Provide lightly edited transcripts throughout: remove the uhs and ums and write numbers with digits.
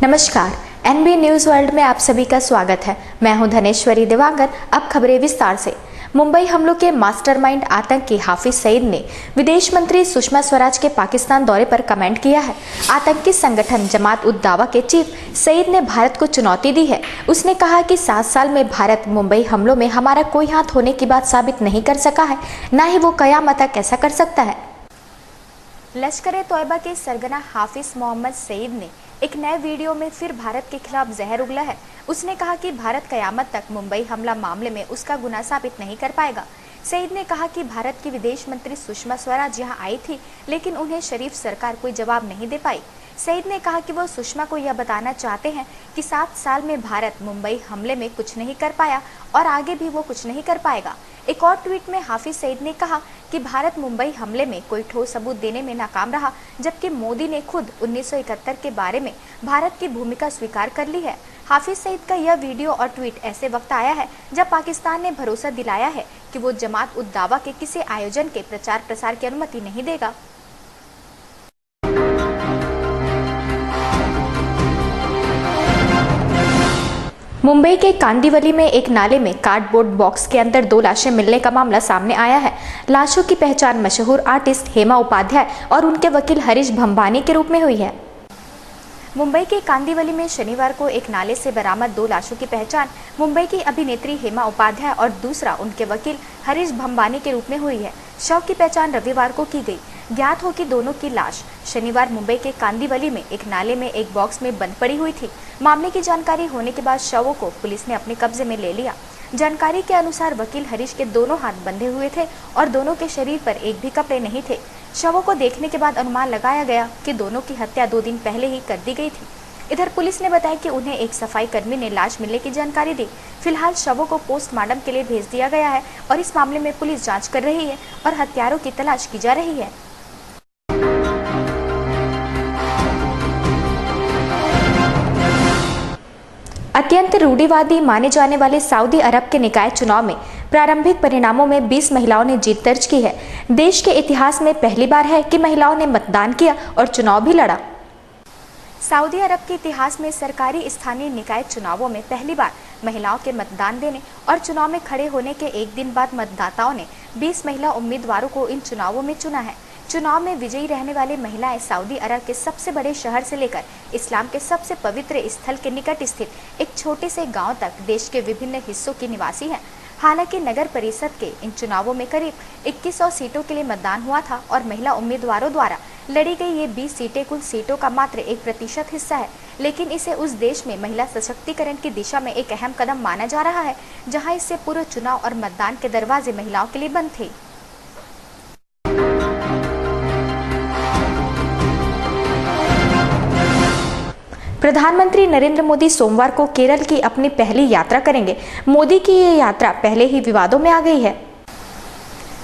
नमस्कार, NB news world में आप सभी का स्वागत है। मैं हूं धनेश्वरी दिवांगर। अब खबरें विस्तार से। मुंबई हमलों के मास्टरमाइंड आतंकी हाफिज सईद ने विदेश मंत्री सुषमा स्वराज के पाकिस्तान दौरे पर कमेंट किया है। आतंकी संगठन जमात उद दावा के चीफ सईद ने भारत को चुनौती दी है। उसने कहा कि 7 साल में भारत मुंबई हमलों में हमारा कोई हाथ होने की बात साबित नहीं कर सका है, न ही वो कयामत तक ऐसा कर सकता है। लश्कर-ए-तोयबा के सरगना हाफिज मोहम्मद सईद ने एक नए वीडियो में फिर भारत के खिलाफ जहर उगला है। उसने कहा कि भारत कयामत तक मुंबई हमला मामले में उसका गुनाह साबित नहीं कर पाएगा। सईद ने कहा कि भारत की विदेश मंत्री सुषमा स्वराज यहां आई थी, लेकिन उन्हें शरीफ सरकार कोई जवाब नहीं दे पाई। सईद ने कहा कि वो सुषमा को यह बताना चाहते हैं कि 7 साल में भारत मुंबई हमले में कुछ नहीं कर पाया और आगे भी वो कुछ नहीं कर पाएगा। एक और ट्वीट में हाफिज सईद ने कहा कि भारत मुंबई हमले में कोई ठोस सबूत देने में नाकाम रहा, जबकि मोदी ने खुद 1971 के बारे में भारत की भूमिका स्वीकार कर ली है। हाफिज सईद का यह वीडियो और ट्वीट ऐसे वक्त आया है जब पाकिस्तान ने भरोसा दिलाया है कि वो जमात उद दावा के किसी आयोजन के प्रचार प्रसार की अनुमति नहीं देगा। मुंबई के कांदिवली में एक नाले में कार्डबोर्ड बॉक्स के अंदर 2 लाशें मिलने का मामला सामने आया है। लाशों की पहचान मशहूर आर्टिस्ट हेमा उपाध्याय और उनके वकील हरीश भंबानी के रूप में हुई है। मुंबई के कांदिवली में शनिवार को एक नाले से बरामद 2 लाशों की पहचान मुंबई की अभिनेत्री हेमा उपाध्याय और दूसरा उनके वकील हरीश भंबानी के रूप में हुई है। शव की पहचान रविवार को की गई। ज्ञात हो कि दोनों की लाश शनिवार मुंबई के कांदिवली में एक नाले में एक बॉक्स में बंद पड़ी हुई थी। मामले की जानकारी होने के बाद शवों को पुलिस ने अपने कब्जे में ले लिया। जानकारी के अनुसार वकील हरीश के दोनों हाथ बंधे हुए थे और दोनों के शरीर पर एक भी कपड़े नहीं थे। शवों को देखने के बाद अनुमान लगाया गया कि दोनों की हत्या 2 दिन पहले ही कर दी गई थी। इधर पुलिस ने बताया कि उन्हें एक सफाई कर्मी ने लाश मिलने की जानकारी दी। फिलहाल शवों को पोस्टमार्टम के लिए भेज दिया गया है और इस मामले में पुलिस जांच कर रही है और हत्यारों की तलाश की जा रही है। अत्यंत रूढ़िवादी माने जाने वाले सऊदी अरब के निकाय चुनाव में प्रारंभिक परिणामों में 20 महिलाओं ने जीत दर्ज की है। देश के इतिहास में पहली बार है कि महिलाओं ने मतदान किया और चुनाव भी लड़ा। सऊदी अरब के इतिहास में सरकारी स्थानीय निकाय चुनावों में पहली बार महिलाओं के मतदान देने और चुनाव में खड़े होने के एक दिन बाद मतदाताओं ने 20 महिला उम्मीदवारों को इन चुनावों में चुना है। चुनाव में विजयी रहने वाली महिलाएं सऊदी अरब के सबसे बड़े शहर से लेकर इस्लाम के सबसे पवित्र स्थल के निकट स्थित एक छोटे से गांव तक देश के विभिन्न हिस्सों की निवासी हैं। हालांकि नगर परिषद के इन चुनावों में करीब 2100 सीटों के लिए मतदान हुआ था और महिला उम्मीदवारों द्वारा लड़ी गई ये 20 सीटें कुल सीटों का मात्र 1% हिस्सा है, लेकिन इसे उस देश में महिला सशक्तिकरण की दिशा में एक अहम कदम माना जा रहा है जहां इससे पूर्व चुनाव और मतदान के दरवाजे महिलाओं के लिए बंद थे। प्रधानमंत्री नरेंद्र मोदी सोमवार को केरल की अपनी पहली यात्रा करेंगे। मोदी की ये यात्रा पहले ही विवादों में आ गई है।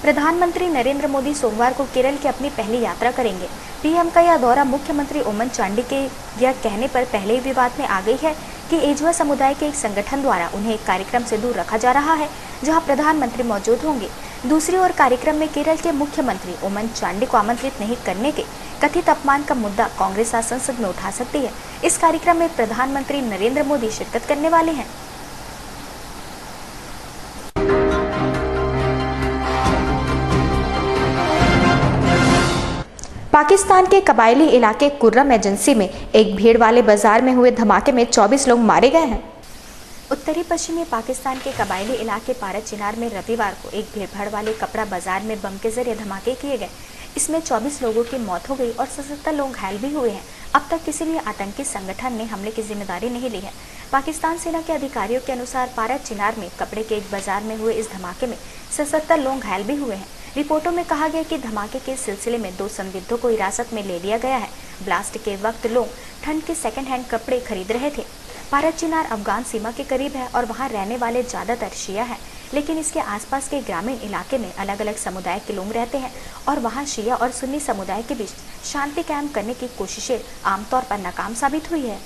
प्रधानमंत्री नरेंद्र मोदी सोमवार को केरल की अपनी पहली यात्रा करेंगे। पीएम का यह दौरा मुख्यमंत्री ओमन चांडी के यह कहने पर पहले ही विवाद में आ गई है कि एजवा समुदाय के एक संगठन द्वारा उन्हें एक कार्यक्रम से दूर रखा जा रहा है जहां प्रधानमंत्री मौजूद होंगे। दूसरी ओर कार्यक्रम में केरल के मुख्यमंत्री ओमन चांडी को आमंत्रित नहीं करने के कथित अपमान का मुद्दा कांग्रेस आज संसद में उठा सकती है। इस कार्यक्रम में प्रधानमंत्री नरेंद्र मोदी शिरकत करने वाले हैं। पाकिस्तान के कबायली इलाके कुर्रम एजेंसी में एक भीड़ वाले बाजार में हुए धमाके में 24 लोग मारे गए हैं। उत्तरी पश्चिमी पाकिस्तान के कबायली इलाके पारत चिनार में रविवार को एक भीड़भाड़ वाले कपड़ा बाजार में बम के जरिए धमाके किए गए। इसमें 24 लोगों की मौत हो गई और 77 लोग घायल भी हुए हैं। अब तक किसी भी आतंकी संगठन ने हमले की जिम्मेदारी नहीं ली है। पाकिस्तान सेना के अधिकारियों के अनुसार पारत चिनार में कपड़े के एक बाजार में हुए इस धमाके में 77 लोग घायल भी हुए हैं। रिपोर्टों में कहा गया कि धमाके के सिलसिले में 2 संदिग्धों को हिरासत में ले लिया गया है। ब्लास्ट के वक्त लोग ठंड के सेकंड हैंड कपड़े खरीद रहे थे। पारत चिनार अफगान सीमा के करीब है और वहां रहने वाले ज्यादातर शिया हैं, लेकिन इसके आसपास के ग्रामीण इलाके में अलग अलग समुदाय के लोग रहते हैं और वहां शिया और सुन्नी समुदाय के बीच शांति कायम करने की कोशिशें आमतौर पर नाकाम साबित हुई है।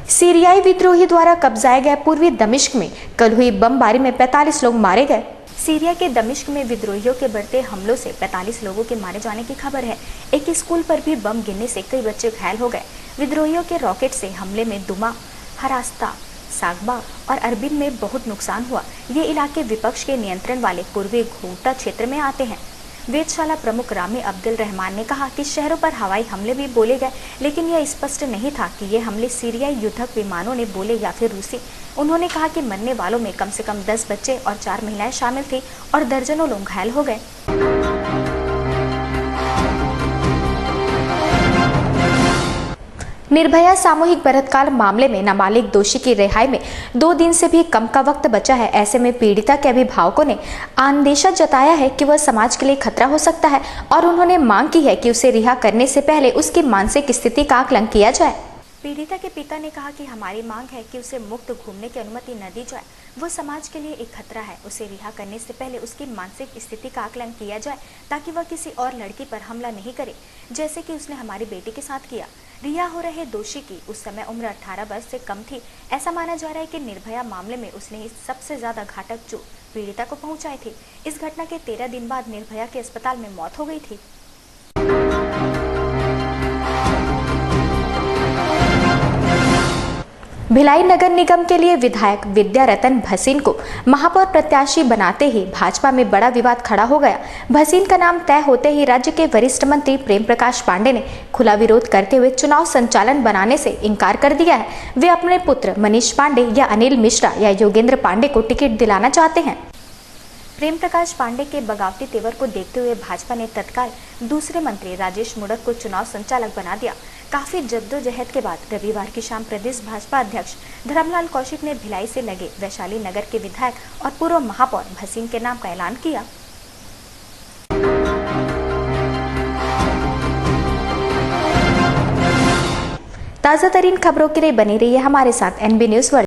सीरियाई विद्रोही द्वारा कब्जाए गए पूर्वी दमिश्क में कल हुई बमबारी में 45 लोग मारे गए। सीरिया के दमिश्क में विद्रोहियों के बढ़ते हमलों से 45 लोगों के मारे जाने की खबर है। एक स्कूल पर भी बम गिरने से कई बच्चे घायल हो गए। विद्रोहियों के रॉकेट से हमले में दुमा, हरास्ता, सागबा और अरबिल में बहुत नुकसान हुआ। ये इलाके विपक्ष के नियंत्रण वाले पूर्वी घूटा क्षेत्र में आते हैं। वेधशाला प्रमुख रामी अब्दुल रहमान ने कहा कि शहरों पर हवाई हमले भी बोले गए, लेकिन यह स्पष्ट नहीं था कि ये हमले सीरियाई युद्धक विमानों ने बोले या फिर रूसी। उन्होंने कहा कि मरने वालों में कम से कम 10 बच्चे और 4 महिलाएं शामिल थी और दर्जनों लोग घायल हो गए। निर्भया सामूहिक बलात्कार मामले में नाबालिग दोषी की रिहाई में 2 दिन से भी कम का वक्त बचा है। ऐसे में पीड़िता के अभिभावकों ने अंदेशा जताया है कि वह समाज के लिए खतरा हो सकता है और उन्होंने मांग की है कि उसे रिहा करने से पहले उसकी मानसिक स्थिति का आकलन किया जाए। पीड़िता के पिता ने कहा कि हमारी मांग है कि उसे मुक्त घूमने की अनुमति न दी जाए। वो समाज के लिए एक खतरा है। उसे रिहा करने से पहले उसकी मानसिक स्थिति का आकलन किया जाए ताकि वह किसी और लड़की पर हमला नहीं करे, जैसे कि उसने हमारी बेटी के साथ किया। रिहा हो रहे दोषी की उस समय उम्र 18 वर्ष से कम थी। ऐसा माना जा रहा है कि निर्भया मामले में उसने ही सबसे ज्यादा घातक चोट पीड़िता को पहुंचाई थी। इस घटना के 13 दिन बाद निर्भया के अस्पताल में मौत हो गई थी। भिलाई नगर निगम के लिए विधायक विद्यारतन भसीन को महापौर प्रत्याशी बनाते ही भाजपा में बड़ा विवाद खड़ा हो गया। भसीन का नाम तय होते ही राज्य के वरिष्ठ मंत्री प्रेम प्रकाश पांडे ने खुला विरोध करते हुए चुनाव संचालन बनाने से इनकार कर दिया है। वे अपने पुत्र मनीष पांडे या अनिल मिश्रा या योगेंद्र पांडे को टिकट दिलाना चाहते हैं। प्रेम प्रकाश पांडे के बगावती तेवर को देखते हुए भाजपा ने तत्काल दूसरे मंत्री राजेश मूणत को चुनाव संचालक बना दिया। काफी जद्दोजहद के बाद रविवार की शाम प्रदेश भाजपा अध्यक्ष धर्मलाल कौशिक ने भिलाई से लगे वैशाली नगर के विधायक और पूर्व महापौर भसीन के नाम का ऐलान किया। ताजा तरीन खबरों के लिए बने रहिए हमारे साथ NB न्यूज वर्ल्ड।